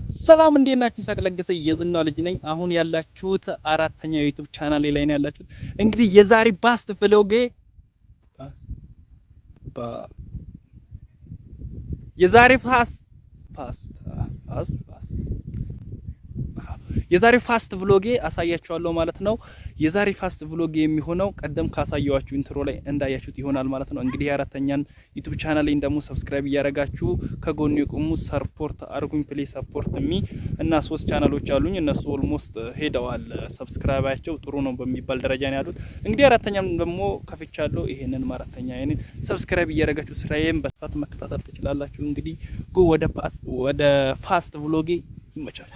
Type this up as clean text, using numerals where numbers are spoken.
ሰላም እንዴት ናችሁ? ይሳቅ ለገሰ የዝናው ልጅ ነኝ። አሁን ያላችሁት አራተኛው ዩቲዩብ ቻናሌ ላይ ነው ያላችሁት። እንግዲህ የዛሬ ፓስት ቭሎጌ የዛሬ የዛሬ ፋስት ቭሎጌ አሳያችኋለሁ ማለት ነው። የዛሬ ፋስት ቭሎጌ የሚሆነው ቀደም ካሳየዋችሁ ኢንትሮ ላይ እንዳያችሁት ይሆናል ማለት ነው። እንግዲህ አራተኛን ዩቲዩብ ቻናሌን ደግሞ ሰብስክራይብ እያደረጋችሁ ከጎኑ የቆሙ ሰፖርት አርጉኝ ፕሌስ ሰፖርት ሚ እና 3 ቻናሎች አሉኝ። እነሱ ኦልሞስት ሄደዋል። ሰብስክራይባቸው ጥሩ ነው በሚባል ደረጃ ነው ያሉት። እንግዲህ አራተኛም ደግሞ ከፍቻለሁ። ይሄንን አራተኛ አይኔን ሰብስክራይብ እያደረጋችሁ ስራዬን በስፋት መከታተል ትችላላችሁ። እንግዲህ ወደ ፋስት ቭሎጌ ይመቻል።